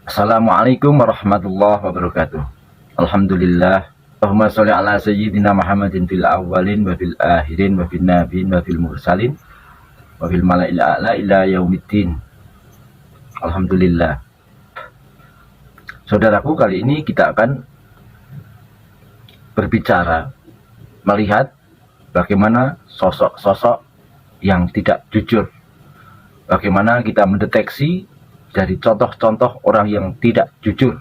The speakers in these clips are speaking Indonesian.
Assalamualaikum warahmatullahi wabarakatuh. Alhamdulillah. Allahumma sholli ala sayyidina Muhammadin fil awwalin wa fil akhirin wa fil nabiin wa fil mursalin wa fil mala'il a'la ila yaumiddin. Alhamdulillah. Saudaraku, kali ini kita akan berbicara melihat bagaimana sosok-sosok yang tidak jujur. Bagaimana kita mendeteksi dari contoh-contoh orang yang tidak jujur,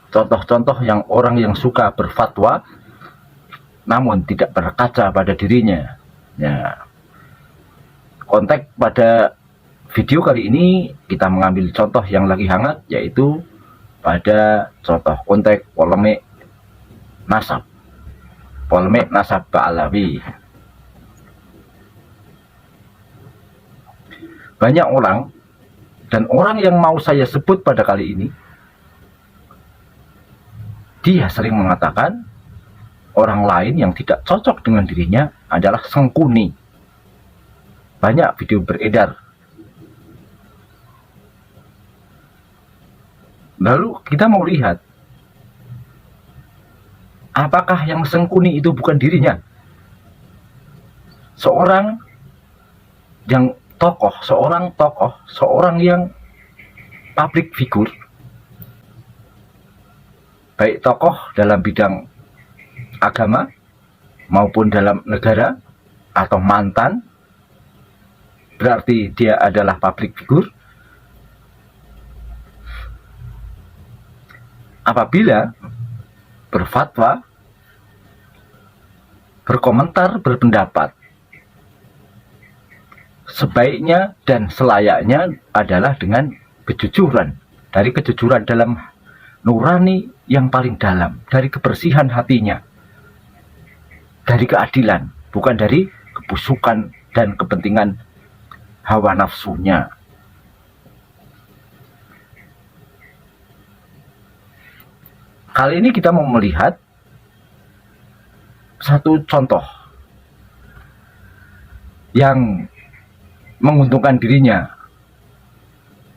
contoh-contoh yang orang yang suka berfatwa namun tidak berkaca pada dirinya. Ya, konteks pada video kali ini kita mengambil contoh yang lagi hangat, yaitu pada contoh konteks polemik nasab Ba'alawi. Banyak orang, dan orang yang mau saya sebut pada kali ini, dia sering mengatakan orang lain yang tidak cocok dengan dirinya adalah sengkuni. Banyak video beredar. Lalu kita mau lihat, apakah yang sengkuni itu bukan dirinya? Seorang tokoh, seorang yang public figure, baik tokoh dalam bidang agama maupun dalam negara atau mantan, berarti dia adalah public figure. Apabila berfatwa, berkomentar, berpendapat, sebaiknya dan selayaknya adalah dengan kejujuran, dari kejujuran dalam nurani yang paling dalam, dari kebersihan hatinya, dari keadilan, bukan dari kebusukan dan kepentingan hawa nafsunya. Kali ini kita mau melihat satu contoh yang menguntungkan dirinya,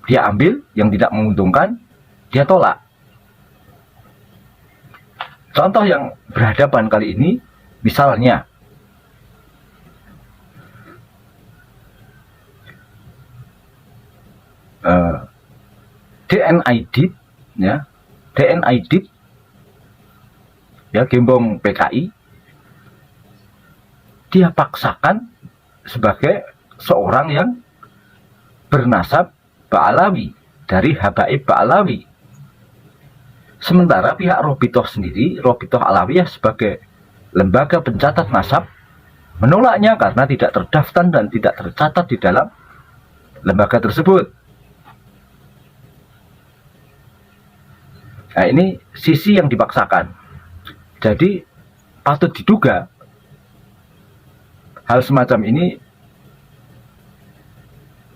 dia ambil, yang tidak menguntungkan dia tolak. Contoh yang berhadapan kali ini, misalnya DNID, Gembong PKI, dia paksakan sebagai seorang yang bernasab Ba'alawi, dari Habaib Ba'alawi. Sementara pihak Robitoh sendiri, Robitoh Alawiyah sebagai lembaga pencatat nasab, menolaknya karena tidak terdaftar dan tidak tercatat di dalam lembaga tersebut. Nah, ini sisi yang dipaksakan. Jadi patut diduga hal semacam ini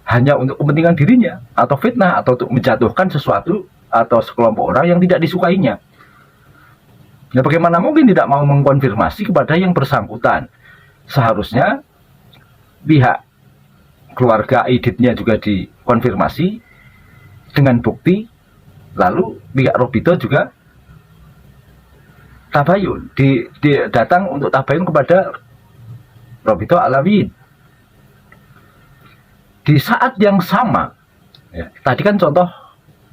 hanya untuk kepentingan dirinya, atau fitnah, atau untuk menjatuhkan sesuatu atau sekelompok orang yang tidak disukainya. Nah, bagaimana mungkin tidak mau mengkonfirmasi kepada yang bersangkutan? Seharusnya pihak keluarga Aiditnya juga dikonfirmasi dengan bukti, lalu pihak Robito juga tabayun, datang untuk tabayun kepada Robito Alawiyin. Di saat yang sama, ya, tadi kan contoh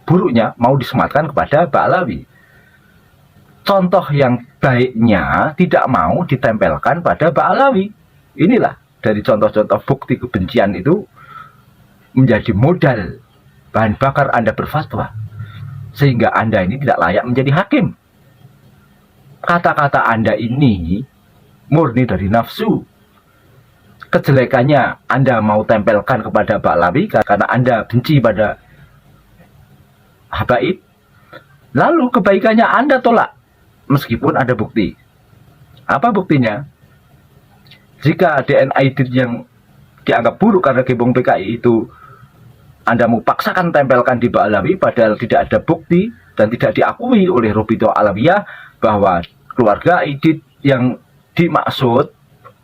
buruknya mau disematkan kepada Ba'alawi. Contoh yang baiknya tidak mau ditempelkan pada Ba'alawi. Inilah dari contoh-contoh bukti kebencian itu menjadi modal bahan bakar Anda berfatwa, sehingga Anda ini tidak layak menjadi hakim. Kata-kata Anda ini murni dari nafsu. Kejelekannya Anda mau tempelkan kepada Ba'alawi karena Anda benci pada Habaib. Lalu kebaikannya Anda tolak meskipun ada bukti. Apa buktinya? Jika DNID yang dianggap buruk karena Gembong PKI itu Anda mau paksakan tempelkan di Ba'alawi, padahal tidak ada bukti dan tidak diakui oleh Robito Alawiyah bahwa keluarga Aidit yang dimaksud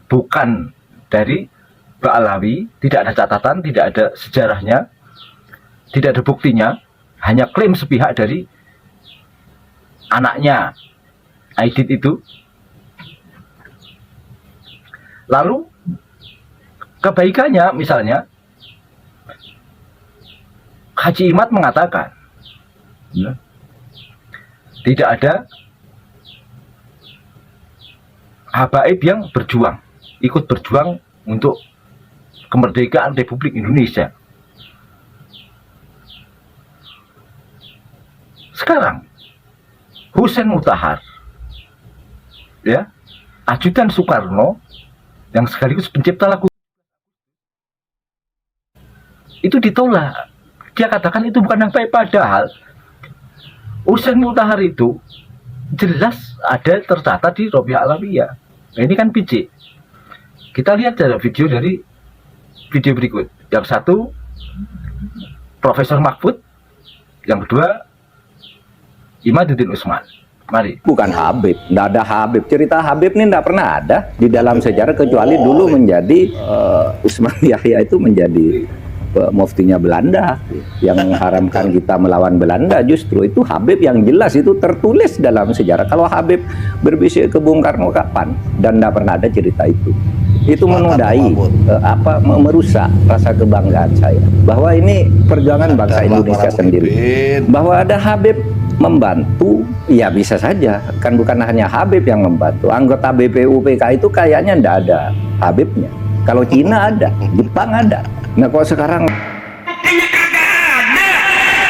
bukan dari Ba'alawi, tidak ada catatan, tidak ada sejarahnya, tidak ada buktinya, hanya klaim sepihak dari anaknya Aidit itu. Lalu kebaikannya misalnya Haji Imad mengatakan ya, tidak ada habaib yang ikut berjuang untuk kemerdekaan Republik Indonesia. Sekarang Hussein Mutahar, ya, ajudan Soekarno yang sekaligus pencipta lagu itu ditolak. Dia katakan itu bukan yang baik, padahal Hussein Mutahar itu jelas ada tercatat di Robiah Alawiyah. Nah, ini kan biji. Kita lihat dari video berikut. Yang satu Profesor Mahfud, yang kedua Imaduddin Usman. Mari. Bukan Habib, tidak ada Habib. Cerita Habib ini tidak pernah ada di dalam sejarah, kecuali dulu menjadi Usman Yahya itu menjadi muftinya Belanda yang mengharamkan kita melawan Belanda. Justru itu Habib yang jelas itu tertulis dalam sejarah. Kalau Habib berbisik ke Bung Karno kapan? Dan tidak pernah ada cerita itu. Itu menodai merusak rasa kebanggaan saya bahwa ini perjuangan bangsa Indonesia sendiri. Bahwa ada Habib membantu, ya bisa saja, kan bukan hanya Habib yang membantu. Anggota BPUPK itu kayaknya tidak ada Habibnya. Kalau Cina ada, Jepang ada. Nah kok sekarang buktinya kagak ada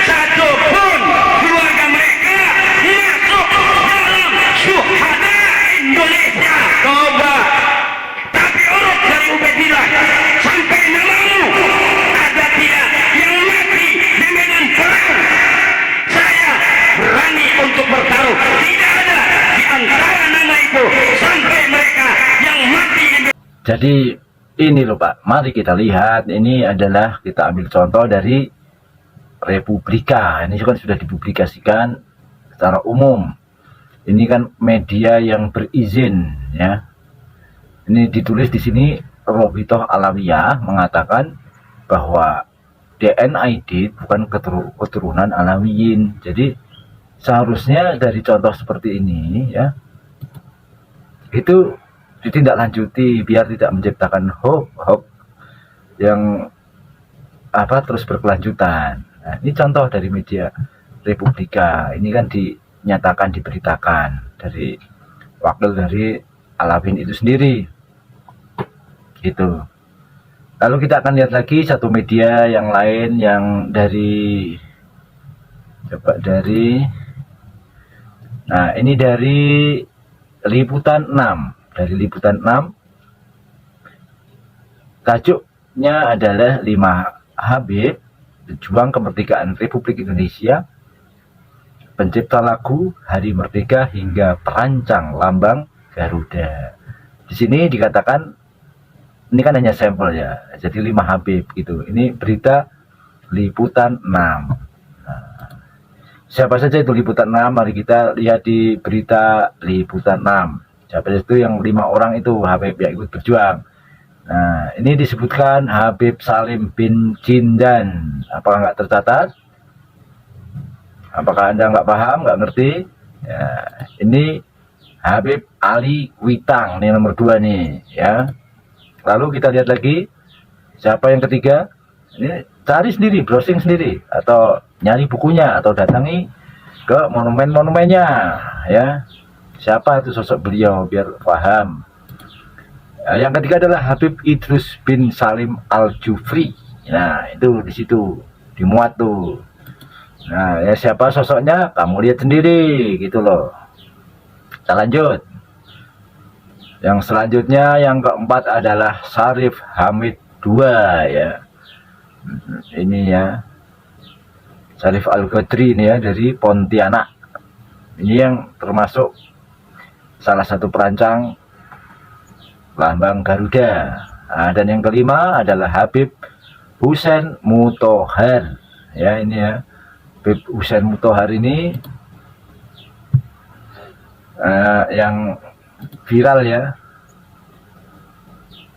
satu pun keluarga mereka masuk dalam syuhada Indonesia. Coba, tapi urut dari Ubaidillah sampai namamu ada tidak yang mati di medan perang. Saya berani untuk bertaruh, tidak ada di antara nama itu sampai mereka yang mati di medan. Jadi ini loh Pak, mari kita lihat. Ini adalah kita ambil contoh dari Republika. Ini kan sudah dipublikasikan secara umum. Ini kan media yang berizin, ya. Ini ditulis di sini Robitoh Alawiyah mengatakan bahwa DN Aidit bukan keturunan Alawiyin. Jadi seharusnya dari contoh seperti ini, ya, itu ditindaklanjuti biar tidak menciptakan hoax yang terus berkelanjutan. Nah, ini contoh dari media Republika. Ini kan dinyatakan, diberitakan dari wakil dari Alawiyin itu sendiri. Gitu. Lalu kita akan lihat lagi satu media yang lain yang dari nah ini dari Liputan 6. Dari Liputan 6, tajuknya adalah 5 Habib pejuang kemerdekaan Republik Indonesia, pencipta lagu Hari Merdeka hingga perancang lambang Garuda. Di sini dikatakan, ini kan hanya sampel ya, jadi 5 Habib gitu. Ini berita Liputan 6. Nah, siapa saja itu Liputan 6? Mari kita lihat di berita Liputan 6. Siapa itu yang 5 orang itu Habib yang ikut berjuang. Nah, ini disebutkan Habib Salim bin Jindan. Apakah nggak tercatat? Apakah Anda nggak paham, nggak ngerti? Ya, ini Habib Ali Witang, ini nomor 2 nih, ya. Lalu kita lihat lagi, siapa yang ketiga? Ini cari sendiri, browsing sendiri, atau nyari bukunya, atau datangi ke monumen-monumennya, ya. Siapa itu sosok beliau biar paham. Yang ketiga adalah Habib Idrus bin Salim Al-Jufri. Nah, itu di situ dimuat tuh. Nah, ya siapa sosoknya? Kamu lihat sendiri gitu loh. Kita lanjut. Yang selanjutnya yang keempat adalah Syarif Hamid II, ya. Ini ya. Syarif Al-Qadri ini ya, dari Pontianak. Ini yang termasuk salah satu perancang lambang Garuda. Nah, dan yang kelima adalah Habib Hussein Mutahar. Ya, ini ya. Habib Hussein Mutahar ini yang viral ya.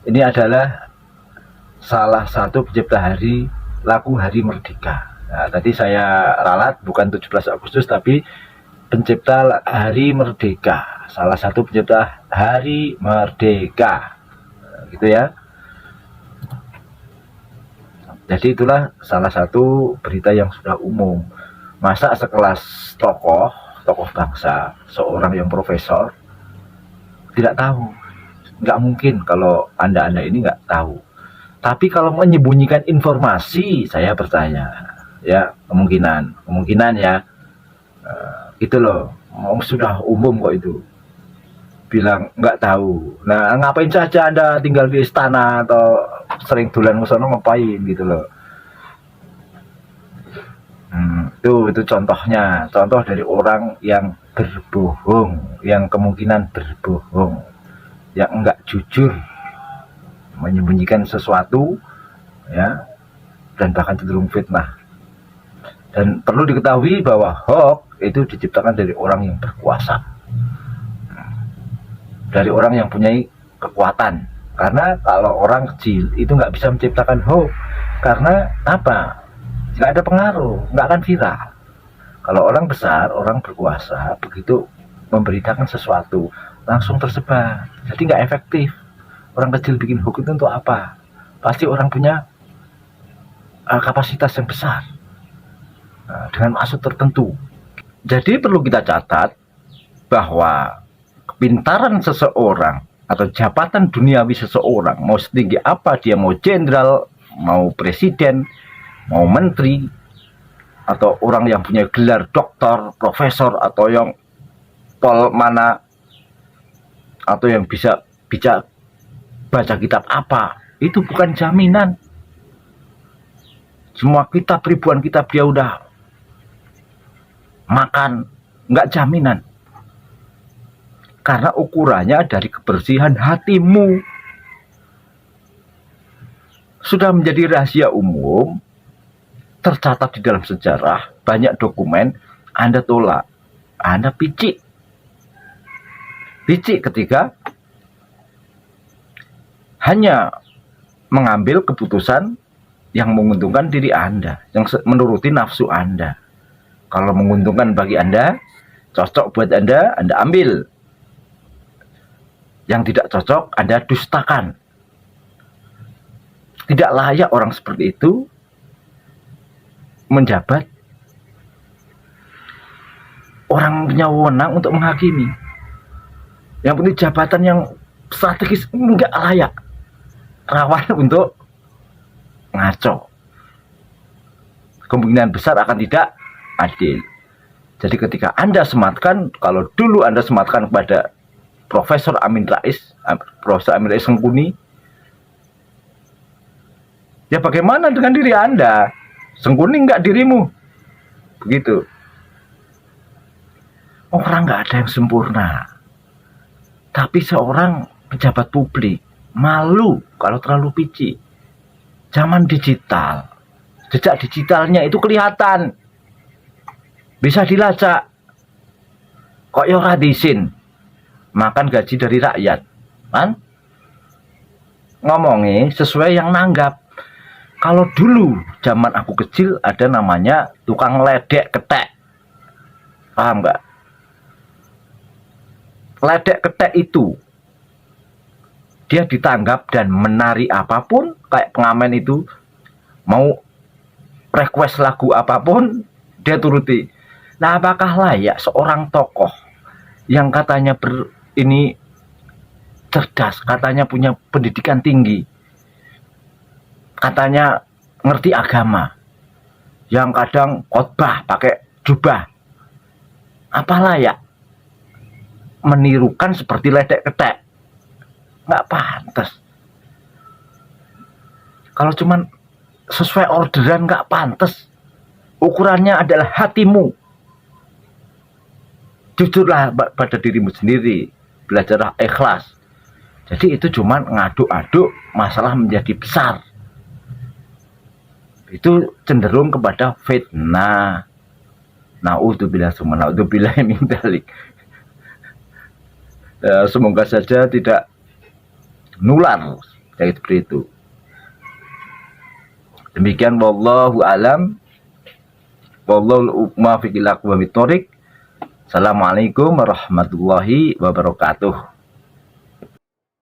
Ini adalah salah satu pencipta lagu Hari Merdeka. Nah, tadi saya ralat bukan 17 Agustus tapi pencipta Hari Merdeka, salah satu pencipta Hari Merdeka, gitu ya. Jadi itulah salah satu berita yang sudah umum. Masa sekelas tokoh bangsa, seorang yang profesor tidak tahu? Nggak mungkin kalau anda ini nggak tahu. Tapi kalau menyembunyikan informasi, saya percaya ya kemungkinan ya. Itu loh, sudah umum kok itu. Bilang nggak tahu. Nah, ngapain saja anda tinggal di istana atau sering dolan ke sono ngapain gitu loh. Itu contohnya, contoh dari orang yang berbohong, yang kemungkinan berbohong, yang enggak jujur, menyembunyikan sesuatu, ya, dan bahkan cenderung fitnah. Dan perlu diketahui bahwa hoax itu diciptakan dari orang yang berkuasa, dari orang yang punya kekuatan. Karena kalau orang kecil itu nggak bisa menciptakan hoax, karena apa? Nggak ada pengaruh, nggak akan viral. Kalau orang besar, orang berkuasa, begitu memberitakan sesuatu langsung tersebar, jadi nggak efektif. Orang kecil bikin hoax itu untuk apa? Pasti orang punya kapasitas yang besar, dengan maksud tertentu. Jadi perlu kita catat bahwa kepintaran seseorang atau jabatan duniawi seseorang, mau setinggi apa dia, mau jenderal, mau presiden, mau menteri, atau orang yang punya gelar doktor, profesor, atau yang pol mana, atau yang bisa baca kitab apa, itu bukan jaminan. Semua kitab, ribuan kitab dia udah makan, nggak jaminan. Karena ukurannya dari kebersihan hatimu. Sudah menjadi rahasia umum, tercatat di dalam sejarah, banyak dokumen, Anda tolak, Anda picik ketika hanya mengambil keputusan yang menguntungkan diri Anda, yang menuruti nafsu Anda. Kalau menguntungkan bagi Anda, cocok buat Anda ambil. Yang tidak cocok, Anda dustakan. Tidak layak orang seperti itu menjabat. Orang punya wewenang untuk menghakimi. Yang punya jabatan yang strategis enggak layak. Rawan untuk ngaco. Kemungkinan besar akan tidak adil. Jadi ketika Anda sematkan, kalau dulu Anda sematkan kepada Profesor Amin Rais Sengkuni, ya bagaimana dengan diri Anda? Sengkuni enggak dirimu. Begitu. Orang nggak ada yang sempurna. Tapi seorang pejabat publik malu kalau terlalu pici. Zaman digital, jejak digitalnya itu kelihatan, bisa dilacak. Kok yo radisin makan gaji dari rakyat, kan? Ngomongnya sesuai yang nanggap. Kalau dulu zaman aku kecil ada namanya tukang ledek ketek, paham nggak? Ledek ketek itu dia ditanggap dan menari apapun, kayak pengamen itu mau request lagu apapun dia turuti. Nah, apakah layak seorang tokoh yang katanya ini cerdas, katanya punya pendidikan tinggi, katanya ngerti agama, yang kadang khotbah pakai jubah, apa layak menirukan seperti ledek ketek? Nggak pantas. Kalau cuman sesuai orderan nggak pantas. Ukurannya adalah hatimu. Jujurlah pada dirimu sendiri, belajarlah ikhlas. Jadi itu cuman ngaduk-aduk, masalah menjadi besar. Itu cenderung kepada fitnah. Naudzubillah summa naudzubillah min dzalik. Semoga saja tidak nular kayak seperti itu. Demikian wallahu alam. Wallahu muwaffiq ila aqwamit thoriq. Assalamualaikum warahmatullahi wabarakatuh.